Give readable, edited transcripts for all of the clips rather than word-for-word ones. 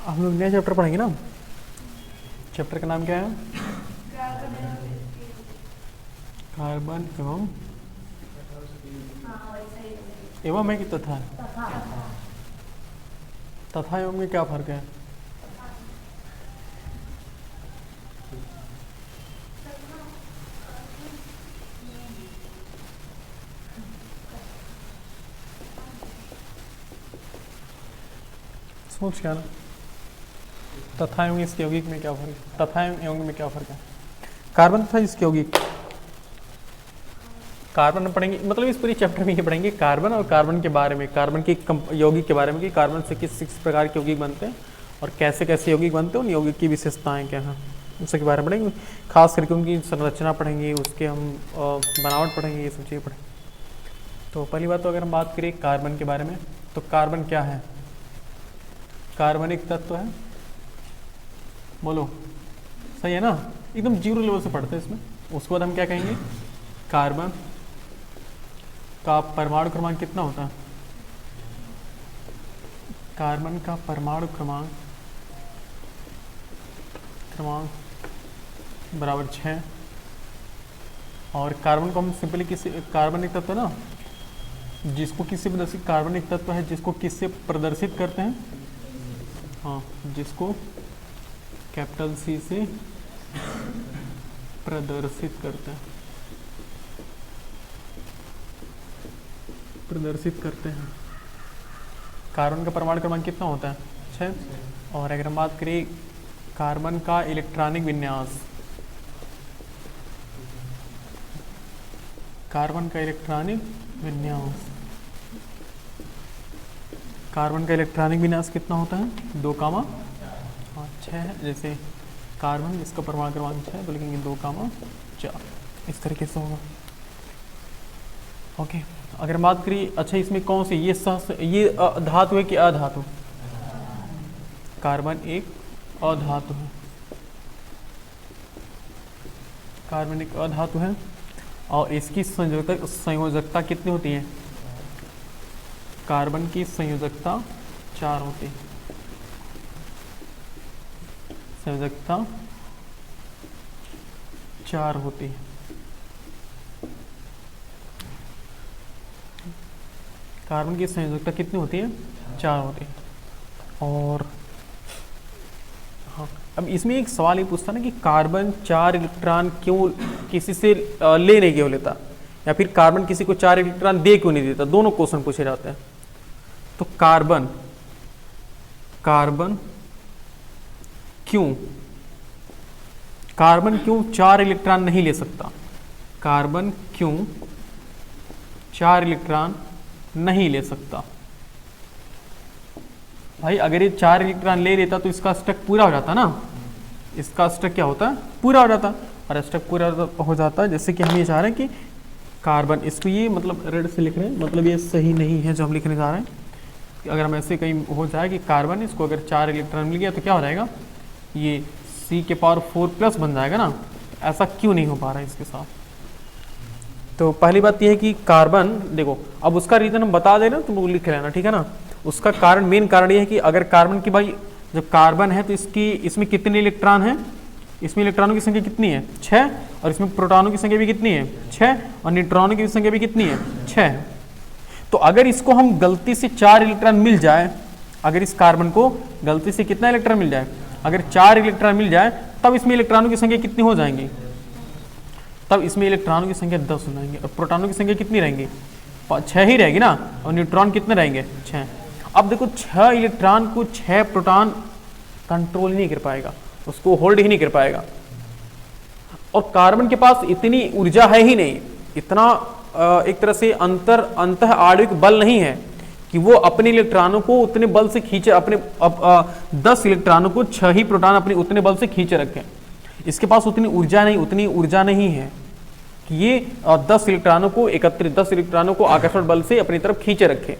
हम लोग नया चैप्टर पढ़ेंगे ना। चैप्टर का नाम क्या है? कार्बन एवं है कि तथा? तथा एवं में क्या फर्क है? सोच क्या ना, तथा एवं इसके यौगिक में क्या फर्क है? तथा एवं यौगिक में क्या फर्क है? कार्बन तथा इसके यौगिक, कार्बन पढ़ेंगे, मतलब इस पूरी चैप्टर में ये पढ़ेंगे कार्बन और कार्बन के बारे में, कार्बन के यौगिक के बारे में कि कार्बन से किस प्रकार के यौगिक बनते हैं और कैसे कैसे यौगिक बनते हैं, उन यौगिक की विशेषताएं क्या हैं, उसके बारे में पढ़ेंगे। खास करके उनकी संरचना पढ़ेंगे, उसके हम बनावट पढ़ेंगे, ये सब चीज़ें पढ़ेंगे। तो पहली बात तो अगर हम बात करें कार्बन के बारे में, तो कार्बन क्या है? कार्बनिक तत्व है, बोलो सही है ना? एकदम जीरो लेवल से पढ़ते हैं इसमें। उसके बाद हम क्या कहेंगे? कार्बन का परमाणु क्रमांक कितना होता है? कार्बन का परमाणु क्रमांक बराबर 6। और कार्बन को हम सिंपली किसी कार्बनिक तत्व ना, जिसको किससे प्रदर्शित, कार्बनिक तत्व है जिसको किससे प्रदर्शित करते हैं? हाँ, जिसको कैपिटल सी से प्रदर्शित करते हैं, कार्बन का परमाणु क्रमांक कितना होता है? 6। और अगर हम बात करें कार्बन का इलेक्ट्रॉनिक विन्यास, कार्बन का इलेक्ट्रॉनिक विन्यास कितना होता है? 2, 6 है। जैसे कार्बन इसका परमाणु क्रमांक 6 तो लिखेंगे 2, 4, इस तरीके से होगा। ओके, अगर बात करिए, अच्छा इसमें कौन सी ये धातु है कि अधातु? कार्बन एक अधातु है, कार्बन एक अधातु है और इसकी संयोजकता कितनी होती है? कार्बन की संयोजकता 4 होती है, संयोजकता 4 होती है। कार्बन की संयोजकता कितनी होती है? 4 होती है। और हाँ, अब इसमें एक सवाल ये पूछता ना कि कार्बन 4 इलेक्ट्रॉन क्यों किसी से ले नहीं क्यों लेता, या फिर कार्बन किसी को 4 इलेक्ट्रॉन दे क्यों नहीं देता? दोनों क्वेश्चन पूछे जाते हैं। तो कार्बन क्यों 4 इलेक्ट्रॉन नहीं ले सकता? कार्बन क्यों 4 इलेक्ट्रॉन नहीं ले सकता? भाई अगर ये 4 इलेक्ट्रॉन ले लेता तो इसका स्टक पूरा हो जाता ना, इसका स्टक क्या होता है? पूरा हो जाता। और स्टक पूरा हो जाता है, जैसे कि हम ये चाह रहे हैं कि कार्बन, इसको ये मतलब रेड से लिख रहे हैं, मतलब ये सही नहीं है जो हम लिखने जा रहे हैं। अगर हम ऐसे कहीं हो जाए कि कार्बन, इसको अगर 4 इलेक्ट्रॉन मिल गया तो क्या हो जाएगा? ये C⁴+ बन जाएगा ना। ऐसा क्यों नहीं हो पा रहा है इसके साथ? तो पहली बात यह है कि कार्बन, देखो अब उसका रीजन हम बता दे ना, तुम लिख लेना, ठीक है ना। उसका कारण, मेन कारण यह है कि अगर कार्बन की, भाई जब कार्बन है तो इसमें कितने इलेक्ट्रॉन हैं? इसमें इलेक्ट्रॉनों की संख्या कितनी है? 6। और इसमें प्रोटॉनों की संख्या भी कितनी है? 6। और न्यूट्रॉनों की संख्या भी कितनी है? 6। तो अगर इसको हम गलती से 4 इलेक्ट्रॉन मिल जाए, अगर इस कार्बन को गलती से कितना इलेक्ट्रॉन मिल जाए? अगर 4 इलेक्ट्रॉन मिल जाए, तब इसमें इलेक्ट्रॉनों की संख्या कितनी हो जाएंगी? तब इसमें इलेक्ट्रॉनों की संख्या 10 हो जाएंगी। और प्रोटॉनों की संख्या कितनी रहेंगी? 6 ही रहेगी ना। और न्यूट्रॉन कितने रहेंगे? 6। अब देखो 6 इलेक्ट्रॉन को 6 प्रोटॉन कंट्रोल नहीं कर पाएगा, उसको होल्ड ही नहीं कर पाएगा। और कार्बन के पास इतनी ऊर्जा है ही नहीं, इतना एक तरह से अंतः आणविक बल नहीं है कि वो अपने इलेक्ट्रॉनों को उतने बल से खींचे, अपने 10 इलेक्ट्रॉनों को 6 ही प्रोटॉन अपने उतने बल से खींचे रखें। इसके पास उतनी ऊर्जा नहीं है कि ये 10 इलेक्ट्रॉनों को 10 इलेक्ट्रॉनों को आकर्षण बल से अपनी तरफ खींचे रखे।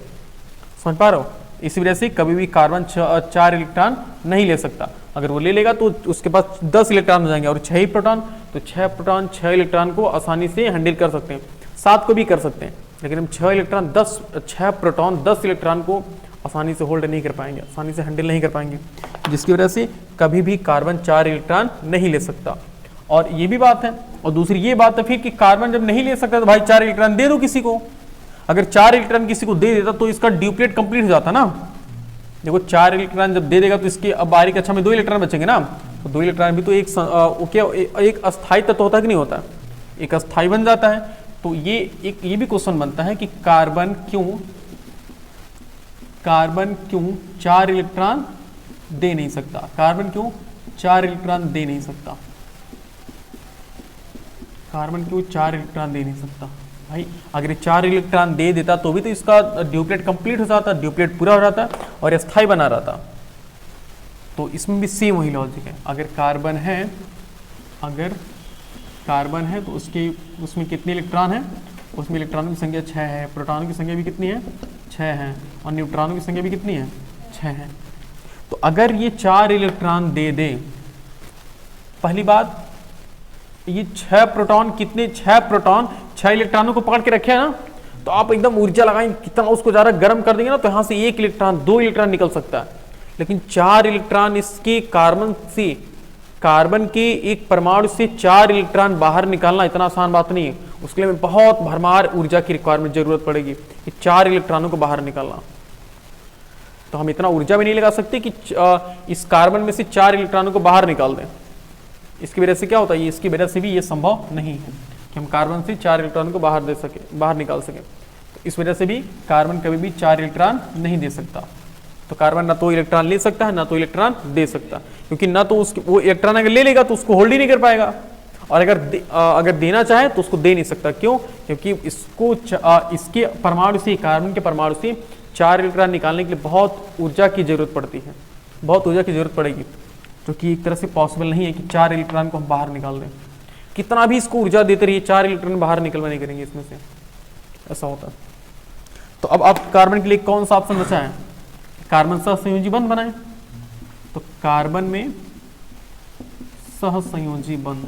समझ पा रहे हो? इसी वजह से कभी भी कार्बन 4 इलेक्ट्रॉन नहीं ले सकता। अगर वो ले लेगा तो उसके पास 10 इलेक्ट्रॉन हो जाएंगे और 6 ही प्रोटॉन, तो 6 प्रोटॉन 6 इलेक्ट्रॉन को आसानी से हैंडल कर सकते हैं, 7 को भी कर सकते हैं। लेकिन हम 6 प्रोटॉन 10 इलेक्ट्रॉन को आसानी से होल्ड नहीं कर पाएंगे, आसानी से हैंडल नहीं कर पाएंगे। जिसकी वजह से कभी भी कार्बन 4 इलेक्ट्रॉन नहीं ले सकता। और ये भी बात है, और दूसरी ये बात है फिर कि कार्बन जब नहीं ले सकता तो भाई 4 इलेक्ट्रॉन दे दो किसी को। अगर 4 इलेक्ट्रॉन किसी को दे देता तो इसका ड्यूप्लेट कंप्लीट हो जाता ना। देखो 4 इलेक्ट्रॉन जब दे देगा तो इसके अब बाहरी कक्षा में 2 इलेक्ट्रॉन बचेंगे ना, तो 2 इलेक्ट्रॉन भी तो एक अस्थायी तत्व होता है कि नहीं होता, एक अस्थायी बन जाता है। तो ये भी क्वेश्चन बनता है कि कार्बन क्यों 4 इलेक्ट्रॉन दे नहीं सकता, कार्बन क्यों 4 इलेक्ट्रॉन दे नहीं सकता, कार्बन क्यों 4 इलेक्ट्रॉन दे नहीं सकता। भाई अगर ये 4 इलेक्ट्रॉन दे देता तो भी तो इसका ड्यूप्लेट कंप्लीट हो जाता, ड्यूप्लेट पूरा हो जाता और स्थायी बना रहता। तो इसमें भी सेम वही लॉजिक है। अगर कार्बन है तो उसमें कितने इलेक्ट्रॉन है, उसमें इलेक्ट्रॉनों की संख्या 6 है, प्रोटॉनों की संख्या भी कितनी है 6 है, और न्यूट्रॉनों की संख्या भी कितनी है 6 है। तो अगर ये 4 इलेक्ट्रॉन दे दे, पहली बात ये 6 प्रोटॉन 6 इलेक्ट्रॉनों को पकड़ के रखे है ना, तो आप एकदम ऊर्जा लगाएंगे, कितना उसको ज़्यादा गर्म कर देंगे ना तो यहाँ से 1 इलेक्ट्रॉन 2 इलेक्ट्रॉन निकल सकता है। लेकिन 4 इलेक्ट्रॉन इसके कार्बन के एक परमाणु से 4 इलेक्ट्रॉन बाहर निकालना इतना आसान बात नहीं है। उसके लिए बहुत भरमार ऊर्जा की रिक्वायरमेंट जरूरत पड़ेगी कि 4 इलेक्ट्रॉनों को बाहर निकालना। तो हम इतना ऊर्जा भी नहीं लगा सकते कि इस कार्बन में से 4 इलेक्ट्रॉनों को बाहर निकाल दें। इसकी वजह से क्या होता है, इसकी वजह से भी ये संभव नहीं है कि हम कार्बन से 4 इलेक्ट्रॉन को बाहर निकाल सके। तो इस वजह से भी कार्बन कभी भी 4 इलेक्ट्रॉन नहीं दे सकता। तो कार्बन ना तो इलेक्ट्रॉन ले सकता है ना तो इलेक्ट्रॉन दे सकता, क्योंकि ना तो वो इलेक्ट्रॉन अगर ले लेगा तो उसको होल्ड ही नहीं कर पाएगा, और अगर देना चाहे तो उसको दे नहीं सकता। क्यों? क्योंकि इसके परमाणु से, कार्बन के परमाणु से 4 इलेक्ट्रॉन निकालने के लिए बहुत ऊर्जा की जरूरत पड़ती है, बहुत ऊर्जा की जरूरत पड़ेगी, जो कि एक तरह से पॉसिबल नहीं है कि 4 इलेक्ट्रॉन को हम बाहर निकाल दें। कितना भी इसको ऊर्जा देते रहिए 4 इलेक्ट्रॉन बाहर निकलवा नहीं करेंगे इसमें से, ऐसा होता है। तो अब आप कार्बन के लिए कौन सा ऑप्शन बचा है, कार्बन सहसंयोजी बंध बनाए। तो कार्बन में सहसंयोजी बंध,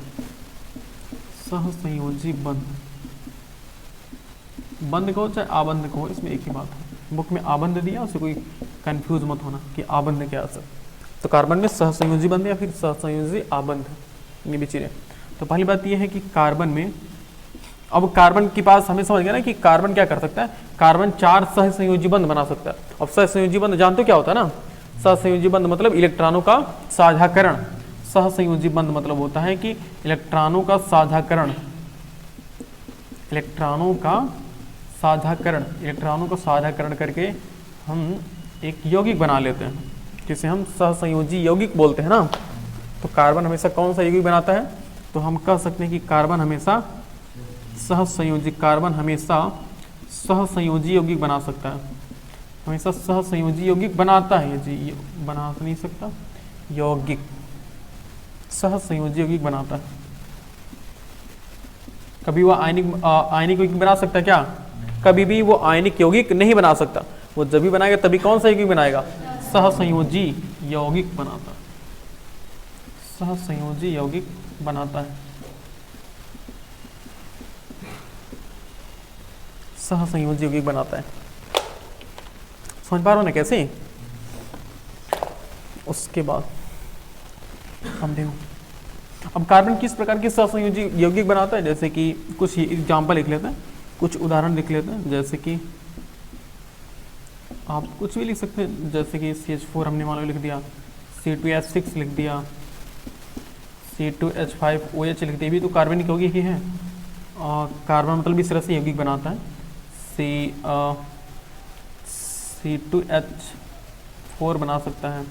बंध कहो चाहे आबंध कहो, इसमें एक ही बात है। बुक में आबंध दिया, उससे कोई कंफ्यूज मत होना कि आबंध क्या है। तो कार्बन में सहसंयोजी बंध या फिर सहसंयोजी आबंध, ये भी चीजें। तो पहली बात यह है कि कार्बन में, अब कार्बन के पास हमें समझ गया ना कि कार्बन क्या कर सकता है, कार्बन 4 सहसंयोजी बंध बना सकता है। अब सहसंयोजी बंध जानते हो क्या होता है ना, सहसंयोजी बंध मतलब इलेक्ट्रॉनों का साझाकरण। सहसंयोजी बंध मतलब होता है कि इलेक्ट्रॉनों का साझाकरण, इलेक्ट्रॉनों को साझाकरण करके हम एक यौगिक बना लेते हैं, जिसे हम सहसंयोजी यौगिक बोलते हैं ना। तो कार्बन हमेशा कौन सा यौगिक बनाता है, तो हम कह सकते हैं कि कार्बन हमेशा सहसंयोजी यौगिक बना सकता है, हमेशा सहसंयोजी यौगिक बनाता है जी, बना तो नहीं सकता, यौगिक सहसंयोजी यौगिक बनाता है। कभी वो आयनिक यौगिक बना सकता है क्या, कभी भी वो आयनिक यौगिक नहीं बना सकता। वो जब भी बनाएगा तभी कौन सा यौगिक बनाएगा, सहसंयोजी यौगिक बनाता है, सहसंयोजी यौगिक बनाता है, सहसंयोजी यौगिक बनाता है। समझ पा रहे हो ना कैसे। उसके बाद हम देखो अब कार्बन किस प्रकार के सहसंयोजी यौगिक बनाता है, जैसे कि कुछ एग्जाम्पल लिख लेते हैं, कुछ उदाहरण लिख लेते हैं। जैसे कि आप कुछ भी लिख सकते हैं, जैसे कि CH4 हमने मान लो लिख दिया, C2H6 लिख दिया, C2H5OH लिख दिया, भी तो कार्बनिक यौगिक ही है। कार्बन मतलब इस तरह से यौगिक बनाता है, C2H4 बना सकता है,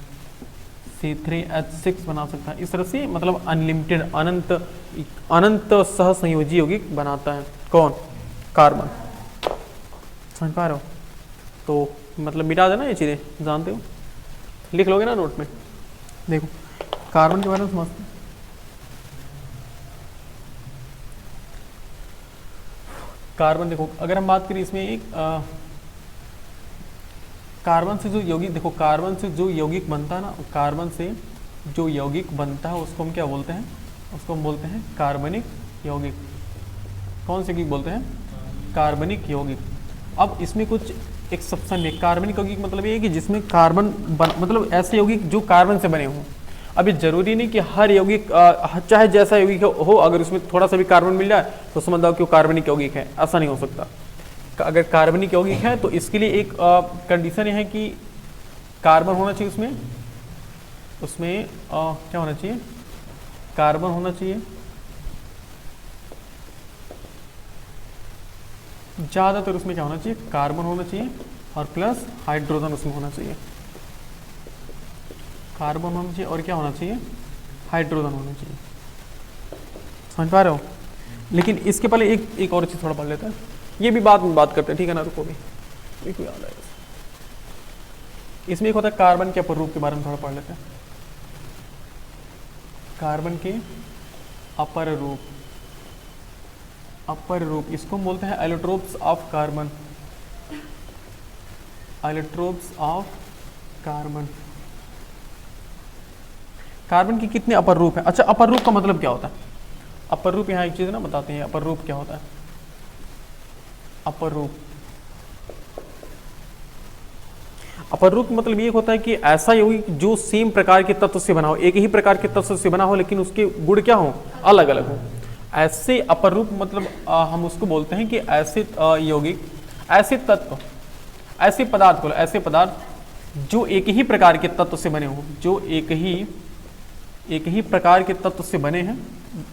C3H6 बना सकता है। इस तरह से मतलब अनलिमिटेड, अनंत सहसंयोजी यौगिक बनाता है कौन, कार्बन। समझ पा रहे हो। तो मतलब मिटा देना ये चीज़ें, जानते हो, लिख लोगे ना नोट में। देखो कार्बन के बारे में समझते हैं। कार्बन देखो, अगर हम बात करें इसमें एक कार्बन से जो यौगिक, देखो कार्बन से जो यौगिक बनता है ना, कार्बन से जो यौगिक बनता है उसको हम क्या बोलते हैं, उसको हम बोलते हैं कार्बनिक यौगिक। कौन से यौगिक बोलते हैं, कार्बनिक यौगिक। अब इसमें कुछ एक्सेप्शन में कार्बनिक यौगिक मतलब ये है कि जिसमें कार्बन मतलब ऐसे यौगिक जो कार्बन से बने हों। अब ये जरूरी नहीं कि हर यौगिक चाहे जैसा यौगिक हो अगर उसमें थोड़ा सा भी कार्बन मिल जाए तो समझ लो कि वो कार्बनिक यौगिक है, ऐसा नहीं हो सकता। अगर कार्बनिक यौगिक है तो इसके लिए एक कंडीशन है कि कार्बन होना चाहिए उसमें क्या होना चाहिए, कार्बन होना चाहिए, ज़्यादातर उसमें क्या होना चाहिए, कार्बन होना चाहिए और प्लस हाइड्रोजन उसमें होना चाहिए। कार्बन होना चाहिए और क्या होना चाहिए, हाइड्रोजन होना चाहिए। समझ पा रहे हो? लेकिन इसके पहले एक और चीज़ थोड़ा पढ़ लेते हैं, ये भी बाद में बात करते हैं, ठीक है ना। रुको भी एक याद है, इसमें एक होता है कार्बन के अपर रूप के बारे में थोड़ा पढ़ लेते हैं। कार्बन के अपर रूप इसको बोलते हैं allotropes of carbon. Allotropes of carbon. Carbon के कितने अपर रूप है? अच्छा, अपर रूप का मतलब क्या होता है? अपर रूप, यहाँ एक चीज ना बताते हैं, अपर रूप क्या होता है। अपर रूप मतलब ये होता है कि ऐसा यौगिक जो सेम प्रकार के तत्व से बना हो, एक ही प्रकार के तत्व से बना हो लेकिन उसके गुण क्या हो, अलग अलग हो। ऐसे अपर रूप मतलब हम उसको बोलते हैं कि ऐसे यौगिक, ऐसे तत्व, ऐसे पदार्थ जो एक ही प्रकार के तत्व से बने हो, जो एक ही प्रकार के तत्व से बने हैं,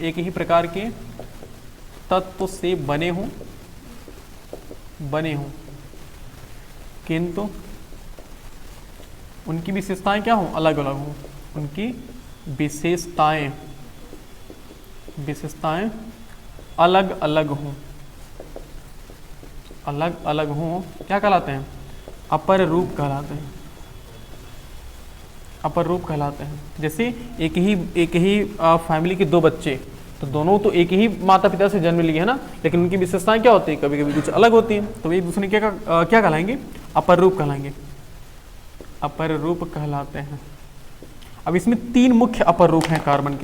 एक ही प्रकार के तत्व से बने हों किंतु उनकी विशेषताएं क्या हों, अलग अलग हों। उनकी विशेषताएं अलग अलग हों, क्या कहलाते हैं? अपर रूप कहलाते हैं। जैसे एक ही फैमिली के दो बच्चे, तो दोनों तो एक ही माता पिता से जन्म लिए है ना, लेकिन उनकी विशेषताएं क्या होती है, कभी कभी कुछ अलग होती हैं, तो एक दूसरे क्या कहलाएंगे, अपर रूप कहलाते हैं। अब इसमें 3 मुख्य अपर रूप हैं कार्बन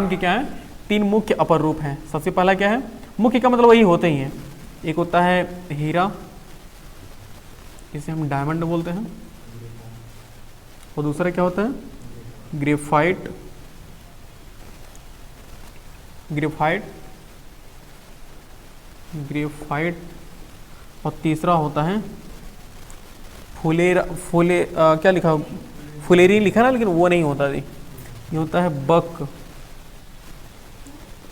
के क्या है, 3 मुख्य अपर रूप हैं। सबसे पहला क्या है, मुख्य का मतलब वही होते ही हैं, एक होता है हीरा, इसे हम डायमंड बोलते हैं, और दूसरा क्या होता है, ग्रेफाइट, और तीसरा होता है क्या लिखा, फुलेरीन लिखा ना, लेकिन वो नहीं होता जी, ये होता है बक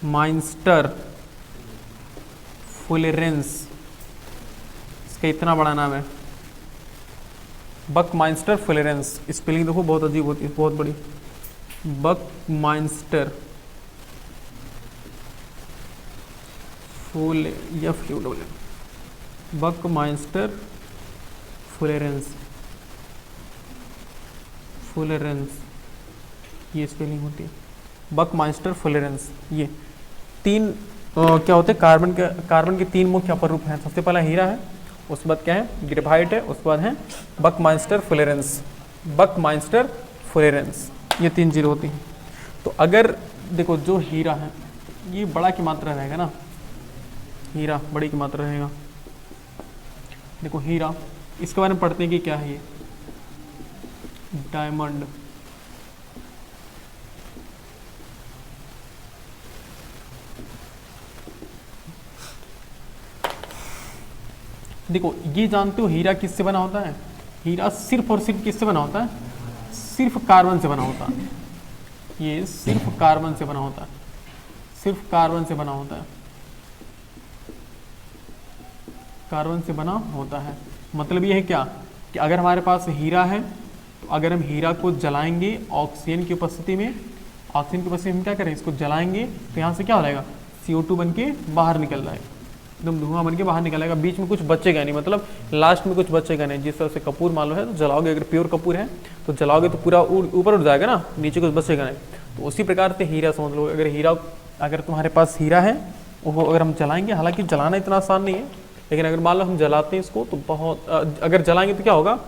माइंस्टर फुलेरेंस। इसका इतना बड़ा नाम है, बक माइंस्टर फुलेरेंस। स्पेलिंग देखो बहुत अजीब होती है, बहुत बड़ी, बक माइंस्टर बक माइंस्टर फुलेरेंस, ये स्पेलिंग होती है, बक माइंस्टर फुलेरेंस। ये 3 क्या होते हैं, कार्बन के 3 मुख्य अपर रूप हैं। सबसे पहला हीरा है, उसके बाद क्या है, ग्रेफाइट है, उसके बाद है बक माइंस्टर फुलेरेंस। ये 3 चीज़ें होती हैं। तो अगर देखो जो हीरा है ये बड़ा की मात्रा रहेगा ना, हीरा बड़ी की मात्रा रहेगा। देखो हीरा, इसके बारे में पढ़ते हैं कि क्या है ये, डायमंड। देखो ये जानते हो हीरा किससे बना होता है, हीरा सिर्फ और सिर्फ किससे बना होता है, सिर्फ कार्बन से बना होता है। ये सिर्फ कार्बन से बना होता है, मतलब ये है क्या कि अगर हमारे पास हीरा है तो अगर हम हीरा को जलाएंगे ऑक्सीजन की उपस्थिति में हम क्या करें, इसको जलाएंगे तो यहाँ से क्या हो जाएगा, CO2 बन के बाहर निकल जाएगा, एकदम धुआं बन के बाहर निकलेगा, बीच में कुछ बचेगा नहीं, मतलब लास्ट में कुछ बचेगा नहीं। जिस तरह से कपूर मान लो है तो जलाओगे, अगर प्योर कपूर है तो जलाओगे तो पूरा ऊपर उठ जाएगा ना, नीचे कुछ बचेगा नहीं। तो उसी प्रकार से हीरा समझ लो, अगर तुम्हारे पास हीरा है वो अगर हम जलाएंगे, हालांकि जलाना इतना आसान नहीं है, लेकिन अगर मान लो हम जलाते हैं इसको तो बहुत अगर जलाएंगे तो क्या होगा,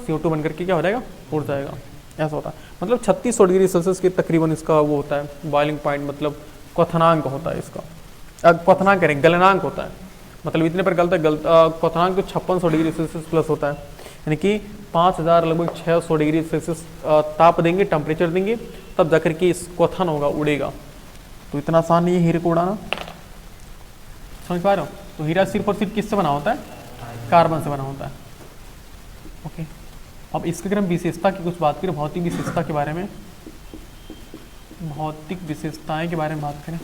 CO2 बन करके क्या हो जाएगा, उड़ जाएगा, ऐसा होता है। मतलब 3600 डिग्री सेल्सियस के तकरीबन इसका वो होता है बॉइलिंग पॉइंट, मतलब क्वथनांक होता है इसका, क्वथनांक करें गलनांक होता है, मतलब इतने पर गलता क्वथनांक तो 5600 डिग्री सेल्सियस प्लस होता है, यानी कि 5000 लगभग 600 डिग्री सेल्सियस ताप देंगे, टेम्परेचर देंगे, तब जाकर के इस क्वथन होगा, उड़ेगा। तो इतना आसान नहीं है हीरे को उड़ाना, समझ पा रहे हो। तो हीरा सिर्फ और सिर्फ किससे बना होता है, कार्बन से बना होता है। ओके, अब इसके अगर हम विशेषता की कुछ बात करें, भौतिक विशेषता के बारे में, भौतिक विशेषताएं के बारे में बात करें,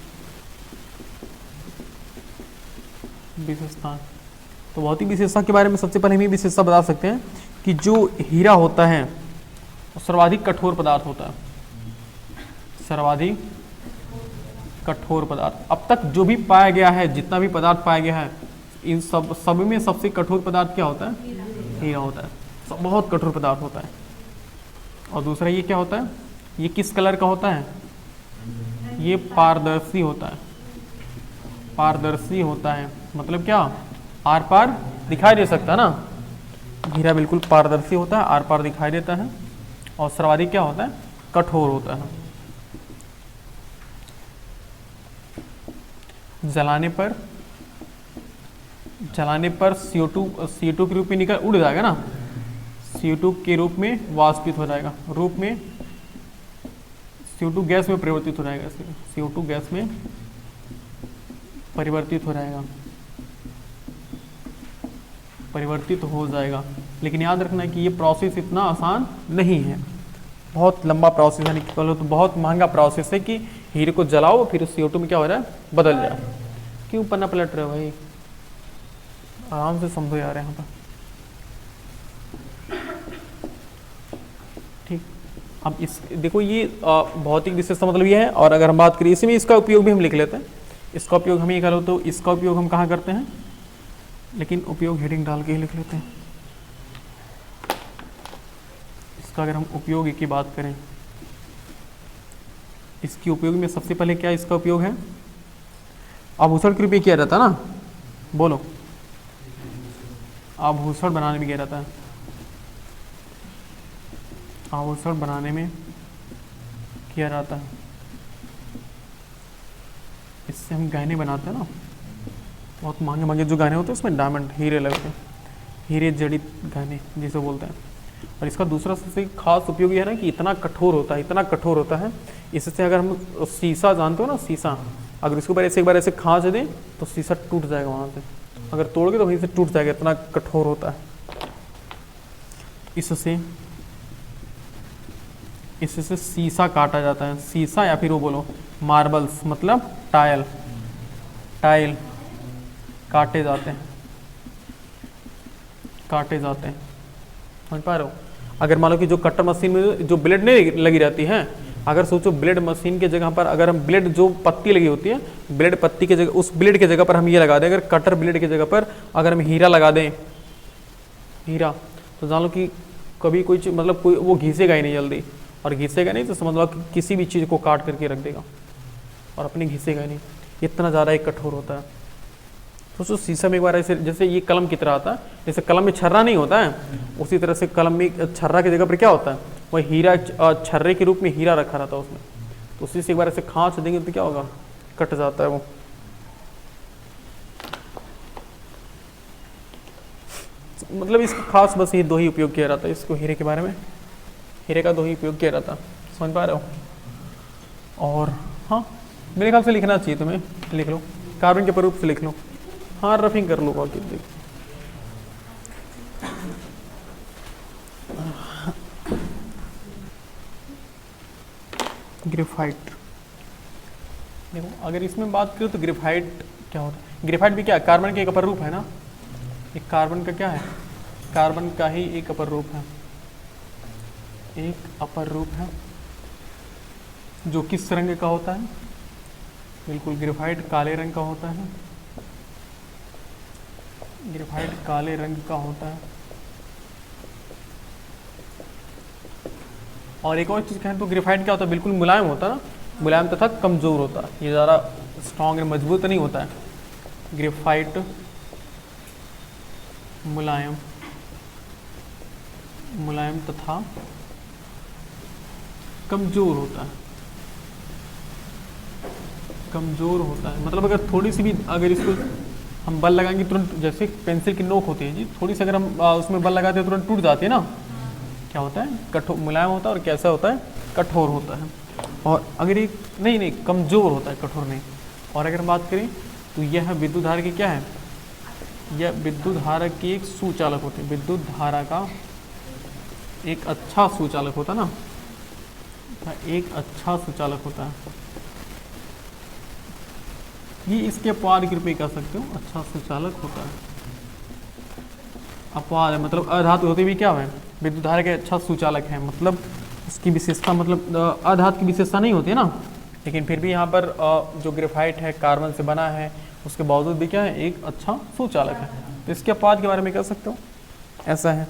विशेषता, तो भौतिक विशेषता के बारे में सबसे पहले हम ये विशेषता बता सकते हैं कि जो हीरा होता है वो सर्वाधिक कठोर पदार्थ होता है, सर्वाधिक कठोर पदार्थ। अब तक जो भी पाया गया है, जितना भी पदार्थ पाया गया है, इन सब में सबसे कठोर पदार्थ क्या होता है, हीरा होता है, सब बहुत कठोर पदार्थ होता है। और दूसरा ये क्या होता है, ये किस कलर का होता है, ये पारदर्शी होता है, पारदर्शी होता है, मतलब क्या, आर पार दिखाई दे सकता है ना, हीरा बिल्कुल पारदर्शी होता है, आर पार दिखाई देता है। और सर्वाधिक क्या होता है, कठोर होता है। जलाने पर CO2 के रूप में निकल उड़ जाएगा ना, CO2 के रूप में वाष्पित हो जाएगा, रूप में CO2 गैस में परिवर्तित हो जाएगा, CO2 गैस में परिवर्तित हो जाएगा, परिवर्तित हो जाएगा। लेकिन याद रखना कि ये प्रोसेस इतना आसान नहीं है, बहुत लंबा प्रोसेस है, तो बहुत महंगा प्रोसेस है कि हीरे को जलाओ फिर CO2 में क्या हो रहा है, बदल जाए। क्यों पन्ना पलट रहे हो भाई, आराम से समझो यार यहाँ पर। ठीक, अब इस देखो ये भौतिक विशेषता मतलब ये है। और अगर हम बात करें इसी में, इसका उपयोग भी हम लिख लेते हैं, इसका उपयोग हम ये करो तो इसका उपयोग हम कहाँ करते हैं, लेकिन उपयोग हेडिंग डाल के ही लिख लेते हैं। इसका अगर हम उपयोग की बात करें, इसकी उपयोग में सबसे पहले क्या इसका उपयोग है, आभूषण के रूप में किया जाता है ना, बोलो, आभूषण बनाने में किया जाता है, आभूषण बनाने में किया जाता है। इससे हम गहने बनाते हैं ना, बहुत महंगे महंगे जो गहने होते हैं उसमें डायमंड, हीरे लगते हैं, हीरे जड़ित गहने जिसे बोलते हैं। और इसका दूसरा सबसे खास उपयोग यह है ना कि इतना कठोर होता है, इतना कठोर होता है, इससे अगर हम शीशा जानते हो ना, शीशा अगर इसके ऊपर ऐसे एक बार ऐसे खांच दें तो शीशा टूट जाएगा वहाँ से, अगर तोड़ोगे तो वहीं से टूट जाएगा, इतना कठोर होता है। इससे शीशा काटा जाता है, शीशा या फिर वो बोलो मार्बल्स मतलब टाइल, टाइल काटे जाते हैं, काटे जाते हैं, समझ पा रहे हो। अगर मान लो कि जो कटर मशीन में जो ब्लेड नहीं लगी रहती है, अगर सोचो ब्लेड मशीन के जगह पर अगर हम ब्लेड जो पत्ती लगी होती है, ब्लेड पत्ती के जगह, उस ब्लेड के जगह पर हम ये लगा दें, अगर कटर ब्लेड के जगह पर अगर हम हीरा लगा दें, हीरा, तो जान लो कि कभी कोई चीज मतलब कोई वो घिसेगा ही नहीं जल्दी, और घिसेगा नहीं तो समझ लो कि किसी भी चीज़ को काट करके रख देगा और अपने घिसेगा नहीं, इतना ज़्यादा एक कठोर होता है। तो शीशा में एक बार ऐसे, जैसे ये कलम की तरह आता है, जैसे कलम में छर्रा नहीं होता है, उसी तरह से कलम में छर्रा की जगह पर क्या होता है, वह हीरा छर्रे के रूप में हीरा रखा रहता है उसमें, तो उसी से एक बार ऐसे खांच देंगे तो क्या होगा, कट जाता है वो। मतलब इसका खास बस ये दो ही उपयोग किया जाता है, इसको हीरे के बारे में, हीरे का दो ही उपयोग किया जाता, समझ पा रहे हो। और हाँ, मेरे ख्याल से लिखना चाहिए तुम्हें, लिख लो, कार्बन के रूप से लिख लो, हाँ रफिंग कर लो बाकी देख। ग्रेफाइट, देखो अगर इसमें बात करें तो ग्रेफाइट क्या होता है, ग्रेफाइट भी क्या है, कार्बन का एक अपर रूप है ना, एक कार्बन का क्या है, कार्बन का ही एक अपर रूप है, एक अपर रूप है जो किस रंग का होता है, बिल्कुल ग्रेफाइट काले रंग का होता है, ग्रेफाइट काले रंग का होता है। और एक और चीज़ कहें तो ग्रेफाइट क्या होता है, बिल्कुल मुलायम होता है ना, मुलायम तथा कमज़ोर होता है, ये ज़्यादा स्ट्रॉन्ग और मजबूत नहीं होता है। ग्रेफाइट मुलायम, मुलायम तथा कमज़ोर होता है, कमज़ोर होता है, मतलब अगर थोड़ी सी भी अगर इसको हम बल लगाएंगे तुरंत, जैसे पेंसिल की नोक होती है जी, थोड़ी सी अगर हम उसमें बल लगाते हैं तुरंत टूट जाती है ना, क्या होता है कठोर मुलायम होता है, और कैसा होता है कठोर होता है। और अगर ये नहीं कमज़ोर होता है, कठोर नहीं। और अगर हम बात करें तो यह विद्युत धारा की क्या है, यह विद्युत धारा की एक सुचालक होती है, विद्युत धारा का एक अच्छा सुचालक होता है ना, एक अच्छा सुचालक होता है। ये इसके अपवाद के रूप में कह सकते हो, अच्छा सुचालक होता है। अपवाद है मतलब अधातु होते भी क्या है, विद्युत धारा के अच्छा सुचालक है, मतलब उसकी विशेषता मतलब अधातु की विशेषता नहीं होती है ना, लेकिन फिर भी यहाँ पर जो ग्रेफाइट है कार्बन से बना है, उसके बावजूद भी क्या है एक अच्छा सुचालक है। तो इसके अपवाद के बारे में कह सकते हो, ऐसा है।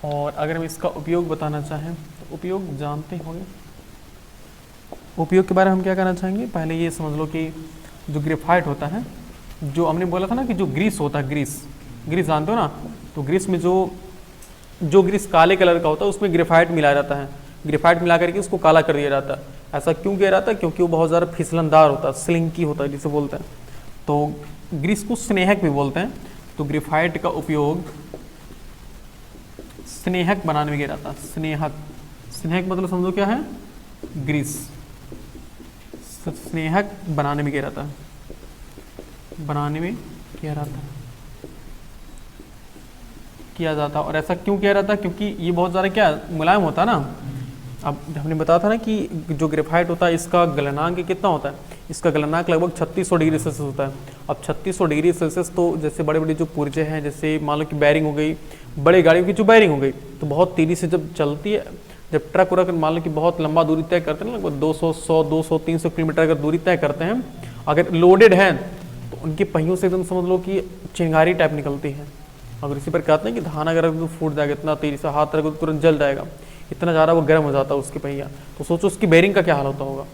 और अगर हम इसका उपयोग बताना चाहें तो उपयोग जानते होंगे, उपयोग के बारे में हम क्या करना चाहेंगे, पहले ये समझ लो कि जो ग्रेफाइट होता है, जो हमने बोला था ना कि जो ग्रीस होता है, ग्रीस जानते हो ना, तो ग्रीस में जो ग्रीस काले कलर का होता है उसमें ग्रेफाइट मिलाया जाता है, ग्रेफाइट मिला करके उसको काला कर दिया जाता है। ऐसा क्यों किया जाता है, क्योंकि वो बहुत ज़्यादा फिसलनदार होता है, स्लिंकी होता है जिसे बोलते हैं। तो ग्रीस को स्नेहक भी बोलते हैं। तो ग्रेफाइट का उपयोग स्नेहक बनाने में किया जाता है। स्नेहक मतलब समझो क्या है, ग्रीस। स्नेहक बनाने में किया जाता है, किया जाता है। और ऐसा क्यों किया जाता है, क्योंकि ये बहुत ज़्यादा क्या मुलायम होता है ना। अब हमने बताया था ना कि जो ग्रेफाइट होता है इसका गलनांक कितना होता है, इसका गलनांक लगभग 3600 डिग्री सेल्सियस होता है। अब 3600 डिग्री सेल्सियस, तो जैसे बड़े बड़े जो पुर्जे हैं, जैसे मान लो कि बैरिंग हो गई, बड़े गाड़ियों की जो बैरिंग हो गई, तो बहुत तेज़ी से जब चलती है, जब ट्रक उरक मान लो कि बहुत लंबा दूरी तय करते हैं, लगभग 200, 100, 200, 300 किलोमीटर अगर दूरी तय करते हैं, अगर लोडेड है तो उनके पहियों से एकदम समझ लो कि चिंगारी टाइप निकलती है। अगर इसी पर कहते हैं कि धान अगर फूट जाएगा इतना तेजी से, हाथ रखो तो तुरंत जल जाएगा, इतना ज़्यादा वो गर्म हो जाता है उसकी पहिया। तो सोचो उसकी बेरिंग का क्या हाल होता होगा,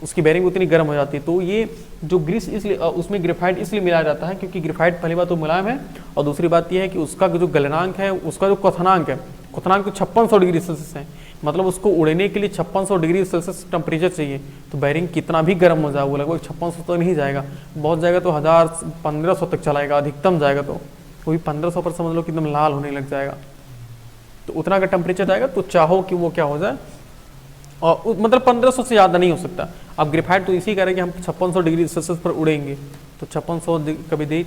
उसकी बेरिंग उतनी गर्म हो जाती है। तो ये जो ग्रीस इसलिए उसमें ग्रेफाइट इसलिए मिलाया जाता है क्योंकि ग्रेफाइट पहली बात तो मुलायम है, और दूसरी बात यह है कि उसका जो गलनांक है, उसका जो क्वथनांक है, क्वथनांक तो 5600 डिग्री सेल्सियस है, मतलब उसको उड़ने के लिए 5600 डिग्री सेल्सियस टेम्परेचर चाहिए। तो बैरिंग कितना भी गर्म हो जाए, वो लगभग 5600 तक नहीं जाएगा, बहुत जाएगा तो 1000, 1500 तक चलाएगा, अधिकतम जाएगा तो वो भी 1500 पर समझ लो कि एकदम लाल होने लग जाएगा। तो उतना का टेम्परेचर जाएगा तो चाहो कि वो क्या हो जाए, और मतलब 1500 से ज़्यादा नहीं हो सकता। अब ग्रेफाइट तो इसी कह रहे हैं कि हम 5600 डिग्री सेल्सियस पर उड़ेंगे, तो 5600 कभी दे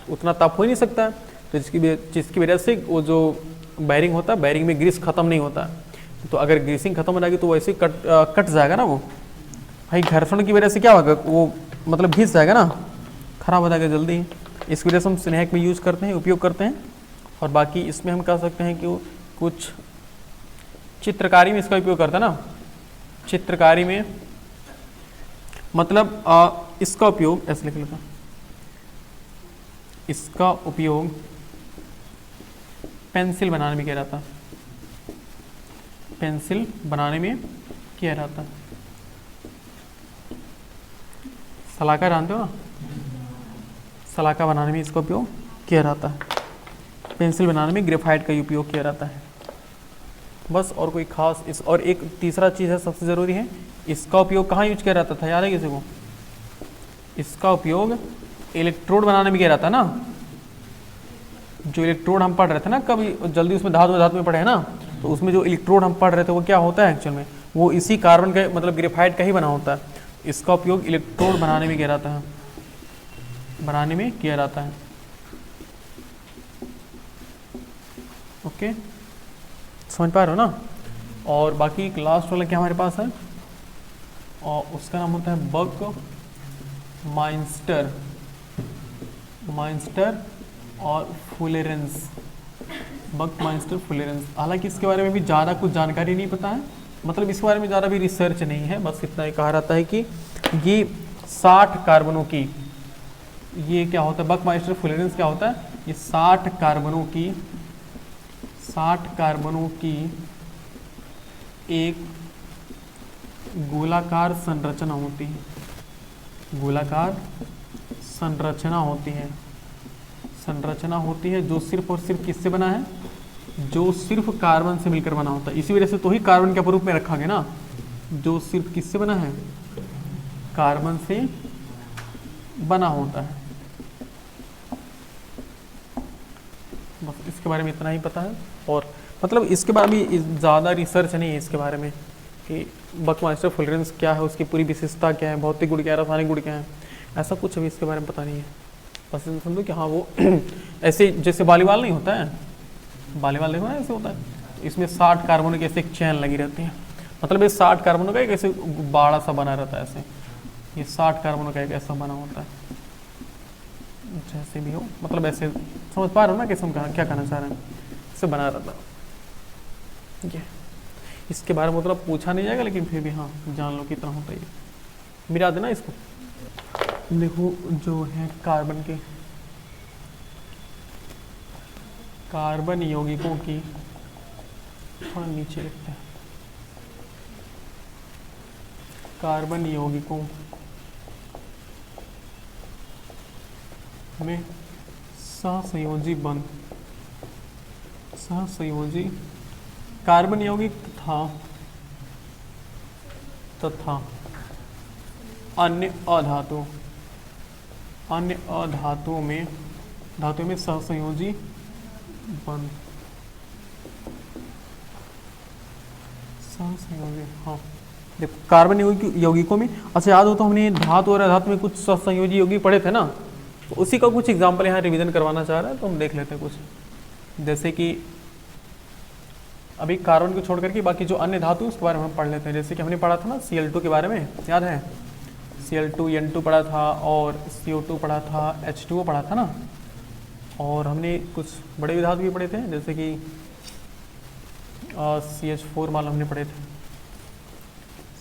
उतना ताप हो ही नहीं सकता। तो जिसकी वजह से वो जो बैरिंग होता है, बैरिंग में ग्रीस खत्म नहीं होता। तो अगर ग्रीसिंग खत्म हो जाएगी तो वैसे ही कट जाएगा ना वो भाई, घर्षण की वजह से क्या होगा, वो मतलब घिस जाएगा ना, खराब हो जाएगा जल्दी। इस वजह से हम स्नेहक में यूज करते हैं, उपयोग करते हैं। और बाकी इसमें हम कह सकते हैं कि कुछ चित्रकारी में इसका उपयोग करते हैं ना, चित्रकारी में मतलब इसका उपयोग ऐसे लिख लेता, इसका उपयोग पेंसिल बनाने में किया जाता है, पेंसिल बनाने में किया जाता है। सलाका जानते हो ना, सलाका बनाने में इसका उपयोग किया जाता है, पेंसिल बनाने में ग्रेफाइट का उपयोग किया जाता है। बस और कोई खास इस, और एक तीसरा चीज़ है सबसे ज़रूरी है, इसका उपयोग कहाँ यूज किया जाता था, याद है किसी को? इसका उपयोग इलेक्ट्रोड बनाने में किया जाता है ना। जो इलेक्ट्रोड हम पढ़ रहे थे ना, कभी जल्दी उसमें धातु में पढ़े हैं ना, तो उसमें जो इलेक्ट्रोड हम पढ़ रहे थे वो क्या होता है एक्चुअल में, वो इसी कार्बन का मतलब ग्रेफाइट का ही बना होता है। इसका उपयोग इलेक्ट्रोड बनाने में किया जाता है, बनाने में किया जाता है। ओके, समझ पा रहे हो ना। और बाकी लास्ट वाला क्या हमारे पास है, और उसका नाम होता है बक माइंस्टर और फुलेरेंस, बक माइंस्टर फुलेरेंस। हालांकि इसके बारे में भी ज़्यादा कुछ जानकारी नहीं पता है, मतलब इसके बारे में ज़्यादा भी रिसर्च नहीं है, बस इतना ही कहा जाता है कि ये 60 कार्बनों की, ये क्या होता है बक माइंस्टर फुलेरेंस क्या होता है, ये 60 कार्बनों की एक गोलाकार संरचना होती है, गोलाकार संरचना होती है जो सिर्फ और सिर्फ किससे बना है, जो सिर्फ कार्बन से मिलकर बना होता है। इसी वजह से तो ही कार्बन के रूप में रखा गया ना, जो सिर्फ किससे बना है, कार्बन से बना होता है। इसके बारे में इतना ही पता है। और मतलब इसके बारे में ज़्यादा रिसर्च नहीं है इसके बारे में कि बकमास्टर फुलरेंस क्या है, उसकी पूरी विशेषता क्या है, भौतिक गुण क्या है, रासायनिक गुण क्या है, ऐसा कुछ अभी इसके बारे में पता नहीं है। बस समझो कि हाँ वो ऐसे जैसे वॉलीबॉल नहीं होता है, वॉलीबॉल देखो ना ऐसे होता है, इसमें 60 कार्बनों की ऐसे एक चैन लगी रहती है, मतलब ये 60 कार्बनों का एक ऐसे बाड़ा सा बना रहता है ऐसे, ये 60 कार्बनों का एक ऐसा बना होता है, जैसे भी हो मतलब ऐसे समझ पा रहे हो ना कैसे हम क्या कहना चाह रहे हैं, इससे बना रहता है ये। इसके बारे में मतलब पूछा नहीं जाएगा लेकिन फिर भी हाँ जान लो कितना होता है ये, मिला देना इसको। देखो जो है कार्बन के कार्बन यौगिकों की, थोड़ा नीचे लिखते हैं, कार्बन यौगिकों में सहसंयोजी बंध, सहसंयोजी कार्बन यौगिक तथा अन्य अधातुओं में सहसंयोजी बंध, सहसंयोजी हाँ देखो कार्बन यौगिकों में, अच्छा याद हो तो हमने धातु और अधातु में कुछ सहसंयोजी यौगिक पढ़े थे ना, तो उसी का कुछ एग्जाम्पल यहाँ रिवीजन करवाना चाह रहा है तो हम देख लेते हैं कुछ। जैसे कि अभी कार्बन को छोड़ करके बाकी जो अन्य धातु उसके बारे में हम पढ़ लेते हैं। जैसे कि हमने पढ़ा था ना Cl2 के बारे में, याद है Cl2 N2 पढ़ा था और CO2 पढ़ा था, H2O पढ़ा था ना, और हमने कुछ बड़े धातु भी पढ़े थे जैसे कि CH4 मान लो हमने पढ़े थे,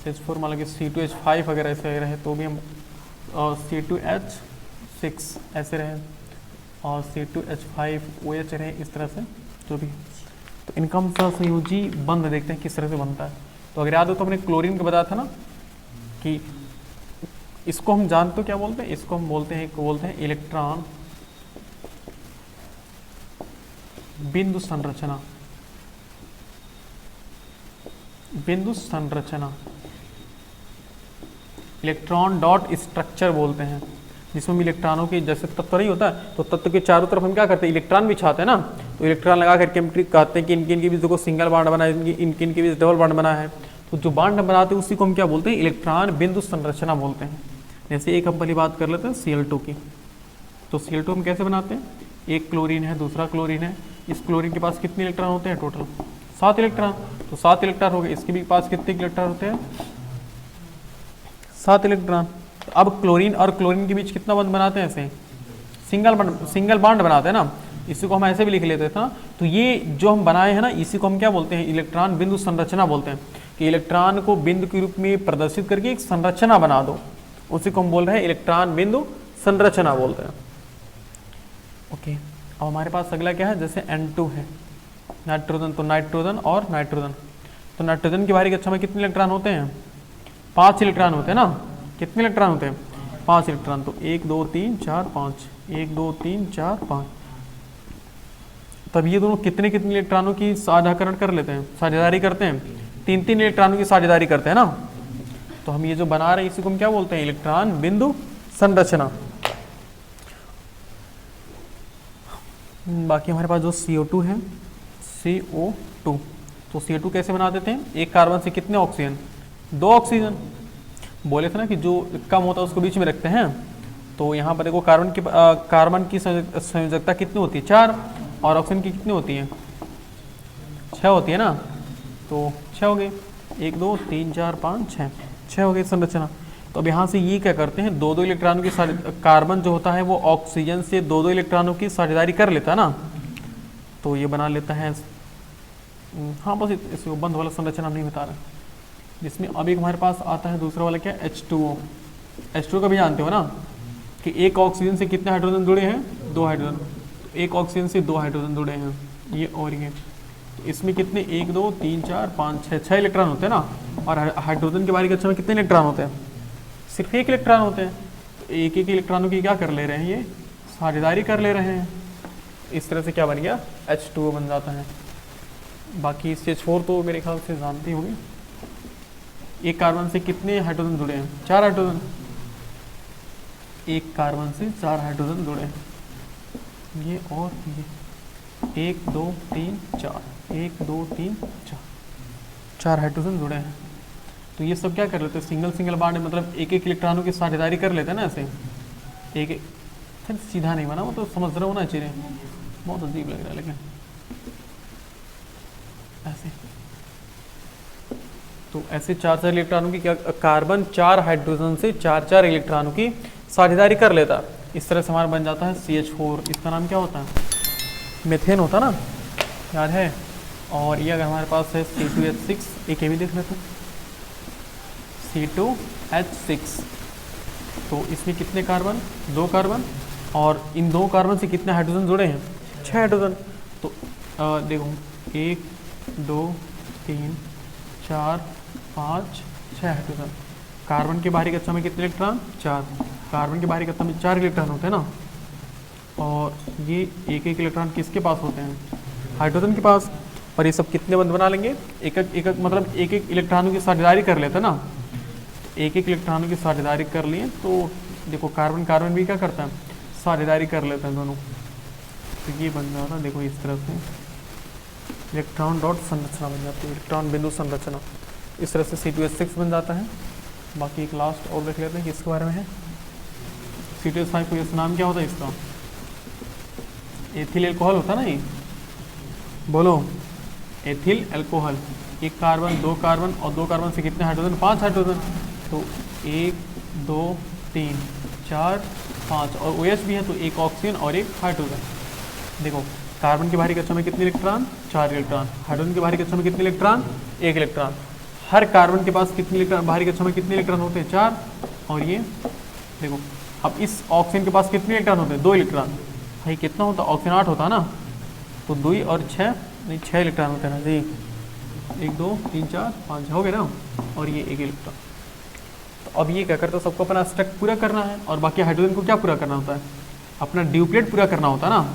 CH4 मान लो कि C2H5 अगर ऐसे रहे तो भी हम C2H6 ऐसे रहे और C2H5OH रहे, इस तरह से जो भी, तो इनका हम सहसंयोजी बंध देखते हैं किस तरह से बनता है। तो अगर याद हो तो हमने क्लोरीन का बताया था ना कि इसको हम जानते हो क्या बोलते हैं, इसको हम बोलते हैं इलेक्ट्रॉन बिंदु संरचना, इलेक्ट्रॉन डॉट स्ट्रक्चर बोलते हैं, जिसमें इलेक्ट्रॉनों की जैसे तत्व नहीं होता है तो तत्व के चारों तरफ हम क्या करते हैं, इलेक्ट्रॉन बिछाते हैं ना, तो इलेक्ट्रॉन लगा करके हम कहते हैं कि इनके इनके बीच देखो सिंगल बांड बना है, इनके इनके बीच डबल बांड बना है, तो जो बांड हम बनाते हैं उसी को हम क्या बोलते हैं, इलेक्ट्रॉन बिंदु संरचना बोलते हैं। जैसे एक हम पहली बात कर लेते हैं Cl2 की, तो Cl2 हम कैसे बनाते हैं, एक क्लोरीन है दूसरा क्लोरीन है, इस क्लोरीन के पास कितने इलेक्ट्रॉन होते हैं, टोटल 7 इलेक्ट्रॉन, तो 7 इलेक्ट्रॉन हो गए, इसके भी पास कितने इलेक्ट्रॉन होते हैं, 7 इलेक्ट्रॉन। अब क्लोरीन और क्लोरीन के बीच कितना बंध बनाते हैं, ऐसे सिंगल बॉन्ड बनाते हैं ना, इसी को हम ऐसे भी लिख लेते थे ना। तो ये जो हम बनाए हैं ना इसी को हम क्या बोलते हैं, इलेक्ट्रॉन बिंदु संरचना बोलते हैं, कि इलेक्ट्रॉन को बिंदु के रूप में प्रदर्शित करके एक संरचना बना दो, उसी को हम बोल रहे हैं इलेक्ट्रॉन बिंदु संरचना बोलते हैं। ओके, अब हमारे पास अगला क्या है, जैसे N2 है नाइट्रोजन, तो नाइट्रोजन और नाइट्रोजन, तो नाइट्रोजन के बाहरी कक्षा में कितने इलेक्ट्रॉन होते हैं, 5 इलेक्ट्रॉन होते हैं ना, कितने इलेक्ट्रॉन होते हैं, 5 इलेक्ट्रॉन, तो 1 2 3 4 5, 1 2 3 4 5, तब ये दोनों कितने कितने इलेक्ट्रॉनों की साझाकरण कर लेते हैं, साझेदारी करते हैं, 3 इलेक्ट्रॉनों की साझेदारी करते हैं ना। तो हम ये जो बना रहे हैं इसी को हम क्या बोलते हैं, इलेक्ट्रॉन बिंदु संरचना। बाकी हमारे पास जो CO2 है, CO2, तो CO2 कैसे बना देते हैं, एक कार्बन से कितने ऑक्सीजन, 2 ऑक्सीजन, बोले थे ना कि जो कम होता है उसको बीच में रखते हैं, तो यहाँ पर देखो कार्बन की संयोजकता कितनी होती है, 4, और ऑक्सीजन की कितनी होती है, 6 होती है ना, तो 6 हो गए, 1 2 3 4 5 6 हो गई संरचना। तो अब यहाँ से ये क्या करते हैं, 2 इलेक्ट्रॉनों की कार्बन जो होता है वो ऑक्सीजन से 2 इलेक्ट्रॉनों की साझेदारी कर लेता है ना, तो ये बना लेता है, हाँ बस इसे बंद वाला संरचना नहीं बता रहा, जिसमें अब एक हमारे पास आता है दूसरा वाला क्या, H2O। H2O का भी जानते हो ना कि एक ऑक्सीजन से कितने हाइड्रोजन जुड़े हैं, 2 हाइड्रोजन, एक ऑक्सीजन से 2 हाइड्रोजन जुड़े हैं, ये और ये, तो इसमें कितने 1 2 3 4 5 6 इलेक्ट्रॉन होते हैं ना, और हाइड्रोजन के बाहरी कक्षा में कितने इलेक्ट्रॉन होते हैं, सिर्फ 1 इलेक्ट्रॉन होते हैं, तो एक इलेक्ट्रॉनों की क्या कर ले रहे हैं, ये साझेदारी कर ले रहे हैं, इस तरह से क्या बन गया, H2O बन जाता है। बाकी CH4 तो मेरे ख्याल से जानते होंगे, एक कार्बन से कितने हाइड्रोजन जुड़े हैं, 4 हाइड्रोजन, एक कार्बन से 4 हाइड्रोजन जुड़े हैं, ये और ये, 1 2 3 4, 1 2 3 4, 4 हाइड्रोजन जुड़े हैं। तो ये सब क्या कर लेते हैं, सिंगल सिंगल बॉन्ड, मतलब एक एक इलेक्ट्रॉनों की साझेदारी कर लेते हैं ना ऐसे। एक एक फिर सीधा नहीं बना, वो तो समझ रहा होना चाहिए, बहुत अजीब लग रहा है लेकिन ऐसे। तो ऐसे 4 इलेक्ट्रॉनों की क्या, कार्बन 4 हाइड्रोजन से 4 इलेक्ट्रॉनों की साझेदारी कर लेता। इस तरह से हमारा बन जाता है CH4। इसका नाम क्या होता है, मेथेन होता ना, याद है। और ये अगर हमारे पास है C2H6, एक ये भी देख लेते हैं, C2H6। तो इसमें कितने कार्बन, 2 कार्बन, और इन 2 कार्बन से कितने हाइड्रोजन जुड़े हैं, 6 हाइड्रोजन। तो देखो 1 2 3 4 5 6 हाइड्रोजन। कार्बन के बाहरी कक्षा में कितने इलेक्ट्रॉन, 4। कार्बन के बाहरी कक्षा में 4 इलेक्ट्रॉन होते हैं ना, और ये एक एक इलेक्ट्रॉन किसके पास होते हैं, हाइड्रोजन के पास। और ये सब कितने बंद बना लेंगे, एक एक मतलब एक एक इलेक्ट्रॉनों की साझेदारी कर लेते हैं ना, एक एक इलेक्ट्रॉनों की साझेदारी कर लिए। तो देखो कार्बन कार्बन भी क्या करता है, साझेदारी कर लेते हैं दोनों। तो ये बन जाता है, देखो इस तरह से इलेक्ट्रॉन डॉट संरचना बन जाती है, इलेक्ट्रॉन बिंदु संरचना। इस तरह से C2H6 बन जाता है। बाकी एक लास्ट और देख लेते हैं कि इसके बारे में है। C2H5 को, इस नाम क्या होता है इसका, एथिल एल्कोहल होता है ना, ये बोलो एथिल एल्कोहल। 1 कार्बन 2 कार्बन और 2 कार्बन से कितने हाइड्रोजन, 5 हाइड्रोजन। तो 1 2 3 4 5, और OH भी है तो 1 ऑक्सीजन और 1 हाइड्रोजन। देखो कार्बन की बाहरी कक्षा में कितने इलेक्ट्रॉन, 4 इलेक्ट्रॉन। हाइड्रोजन की बाहरी कक्षा में कितने इलेक्ट्रॉन, 1 इलेक्ट्रॉन। हर कार्बन के पास कितने इलेक्ट्रॉन, बाहरी कक्षा में कितने इलेक्ट्रॉन होते हैं, 4। और ये देखो, अब इस ऑक्सीजन के पास कितने इलेक्ट्रॉन होते हैं, 2 इलेक्ट्रॉन। भाई कितना होता, ऑक्सीजन 8 होता है ना, तो 2 और 6 नहीं 6 इलेक्ट्रॉन होते हैं ना जी। 1 2 3 4 5 हो गए ना, और ये 1 इलेक्ट्रॉन। तो अब ये क्या करता है, सबको अपना स्ट्रक्चर पूरा करना है, और बाकी हाइड्रोजन को क्या पूरा करना होता है, अपना ड्यूप्लेट पूरा करना होता है ना।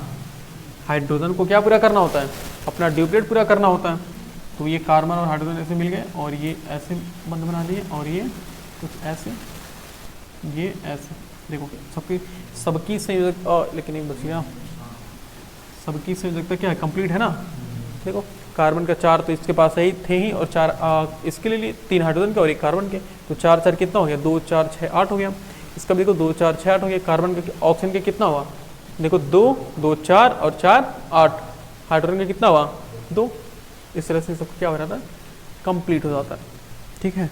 हाइड्रोजन को क्या पूरा करना होता है, अपना ड्यूप्लेट पूरा करना होता है। तो ये कार्बन और हाइड्रोजन ऐसे मिल गए, और ये ऐसे बंद बना लिए, और ये कुछ ऐसे, ये ऐसे। देखो सबकी संयोजकता, लेकिन एक बच गया, सबकी संयोजकता क्या है, कंप्लीट है ना। देखो कार्बन का 4 तो इसके पास ही थे ही, और 4 इसके लिए 3 हाइड्रोजन के और 1 कार्बन के। तो 4 4 कितना हो गया, 2 4 6 8 हो गया। इसका भी देखो 2 4 6 8 हो गया। कार्बन के, ऑक्सीजन के कितना हुआ, देखो 2 2 4 और 4 8। हाइड्रोजन का कितना हुआ, 2। इस तरह से सब क्या हो जाता है, कंप्लीट हो जाता है। ठीक है।